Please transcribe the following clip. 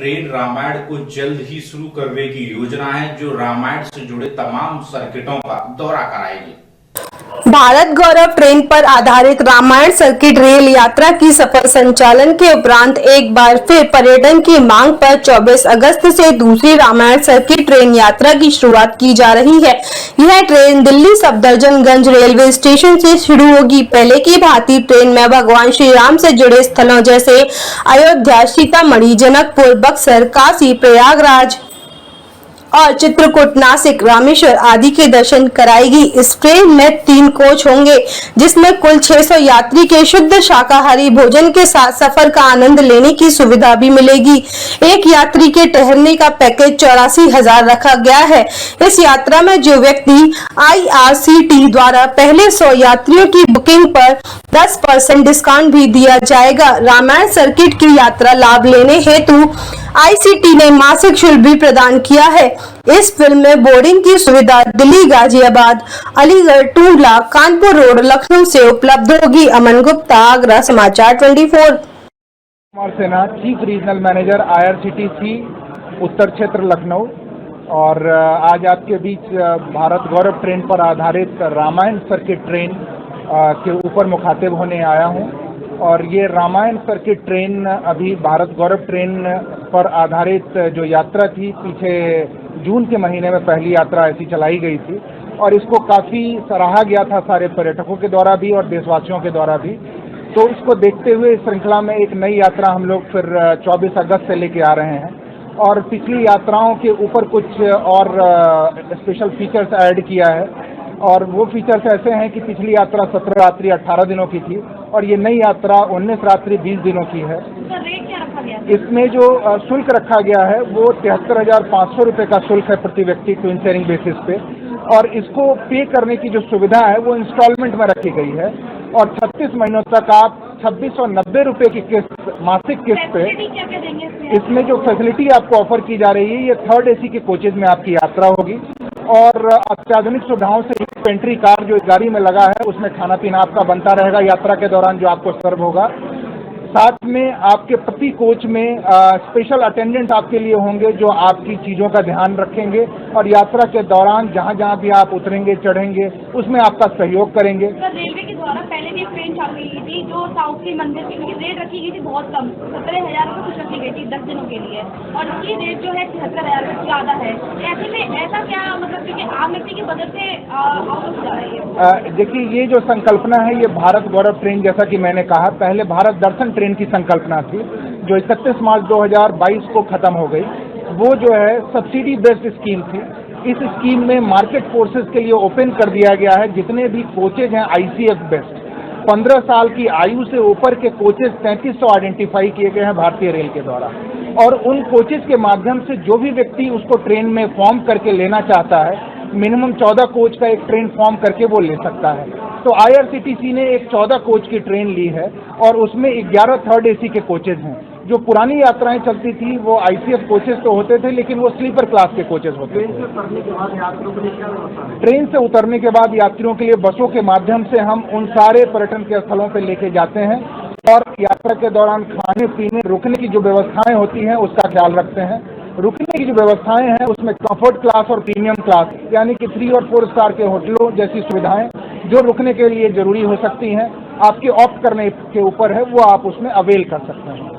Train Ramayan को जल्द ही शुरू करने की योजना है, जो रामायण से जुड़े तमाम सर्किटों का दौरा कराएगी। भारत गौरव ट्रेन पर आधारित रामायण सर्किट रेल यात्रा की सफल संचालन के उपरांत एक बार फिर पर्यटन की मांग पर 24 अगस्त से दूसरी रामायण सर्किट ट्रेन यात्रा की शुरुआत की जा रही है। यह ट्रेन दिल्ली सफदरजंगगंज रेलवे स्टेशन से शुरू होगी। पहले की भांति ट्रेन में भगवान श्री राम से जुड़े स्थलों जैसे अयोध्या, सीतामढ़ी, जनकपुर, बक्सर, काशी, प्रयागराज और चित्रकूट, नासिक, रामेश्वर आदि के दर्शन कराएगी। इस ट्रेन में 3 कोच होंगे, जिसमें कुल 600 यात्री के शुद्ध शाकाहारी भोजन के साथ सफर का आनंद लेने की सुविधा भी मिलेगी। एक यात्री के ठहरने का पैकेज 84,000 रखा गया है। इस यात्रा में जो व्यक्ति IRCT द्वारा पहले 100 यात्रियों की बुकिंग पर 10% डिस्काउंट भी दिया जाएगा। रामायण सर्किट की यात्रा लाभ लेने हेतु ICT ने मासिक शुल्क भी प्रदान किया है। इस फिल्म में बोर्डिंग की सुविधा दिल्ली, गाजियाबाद, अलीगढ़, टूंडला, कानपुर रोड, लखनऊ से उपलब्ध होगी। अमन गुप्ता, आगरा समाचार 24। कुमार सेना, चीफ रीजनल मैनेजर IRCTC उत्तर क्षेत्र लखनऊ। और आज आपके बीच भारत गौरव ट्रेन पर आधारित रामायण सर्किट ट्रेन के ऊपर मुखातिब होने आया हूं। और ये रामायण सर्किट ट्रेन अभी भारत गौरव ट्रेन पर आधारित जो यात्रा थी, पीछे जून के महीने में पहली यात्रा ऐसी चलाई गई थी और इसको काफ़ी सराहा गया था सारे पर्यटकों के द्वारा भी और देशवासियों के द्वारा भी। तो इसको देखते हुए इस श्रृंखला में एक नई यात्रा हम लोग फिर 24 अगस्त से लेके आ रहे हैं और पिछली यात्राओं के ऊपर कुछ और स्पेशल फीचर्स ऐड किया है। और वो फीचर्स ऐसे हैं कि पिछली यात्रा 17 रात्रि 18 दिनों की थी और ये नई यात्रा 19 रात्रि 20 दिनों की है। रेट क्या रखा गया? इसमें जो शुल्क रखा गया है वो 73,500 रुपये का शुल्क है प्रति व्यक्ति ट्विन शेयरिंग बेसिस पे। और इसको पे करने की जो सुविधा है वो इंस्टॉलमेंट में रखी गई है और 36 महीनों तक आप 2690 रुपये की किस्त, मासिक किस्त पे क्या देंगे इसमें जो फैसिलिटी आपको ऑफर की जा रही है, ये 3rd AC के कोचेज में आपकी यात्रा होगी और अत्याधुनिक सुविधाओं से पेंट्री कार जो गाड़ी में लगा है उसमें खाना पीना आपका बनता रहेगा यात्रा के दौरान जो आपको सर्व होगा। साथ में आपके प्रति कोच में स्पेशल अटेंडेंट आपके लिए होंगे जो आपकी चीज़ों का ध्यान रखेंगे और यात्रा के दौरान जहाँ जहाँ भी आप उतरेंगे चढ़ेंगे उसमें आपका सहयोग करेंगे। रेलवे के द्वारा पहले भी एक ट्रेन चालू की गई थी जो साउथ के मंदिर के लिए रेट रखी गई थी बहुत कम, 17,000 रुपये कुछ रखी गई थी 10 दिनों के लिए और इसकी रेट जो है 73,000 रुपये ज़्यादा है। ऐसे में ऐसा क्या मतलब क्योंकि आम व्यक्ति की बजट से आउट ऑफ जा रही है? देखिए, ये जो संकल्पना है ये भारत गौरव ट्रेन, जैसा कि मैंने कहा, पहले भारत दर्शन ट्रेन की संकल्पना थी जो 31 मार्च 2022 को खत्म हो गई। वो जो है सब्सिडी बेस्ड स्कीम थी। इस स्कीम में मार्केट फोर्सेस के लिए ओपन कर दिया गया है जितने भी कोचेज हैं ICF बेस्ड। 15 साल की आयु से ऊपर के कोचेज 3300 आइडेंटिफाई किए गए हैं भारतीय रेल के द्वारा और उन कोचेज के माध्यम से जो भी व्यक्ति उसको ट्रेन में फॉर्म करके लेना चाहता है, मिनिमम 14 कोच का एक ट्रेन फॉर्म करके वो ले सकता है। तो IRCTC ने एक 14 कोच की ट्रेन ली है और उसमें 11 3rd AC के कोचेज हैं। जो पुरानी यात्राएं चलती थी वो ICF कोचेज तो होते थे लेकिन वो स्लीपर क्लास के कोचेज होते थे। ट्रेन से उतरने के बाद यात्रियों के लिए बसों के माध्यम से हम उन सारे पर्यटन के स्थलों पर लेके जाते हैं और यात्रा के दौरान खाने पीने रुकने की जो व्यवस्थाएं होती हैं उसका ख्याल रखते हैं। रुकने की जो व्यवस्थाएं हैं उसमें कंफर्ट क्लास और प्रीमियम क्लास यानी कि 3 और 4 स्टार के होटलों जैसी सुविधाएं जो रुकने के लिए जरूरी हो सकती हैं, आपके ऑप्ट करने के ऊपर है, वो आप उसमें अवेल कर सकते हैं।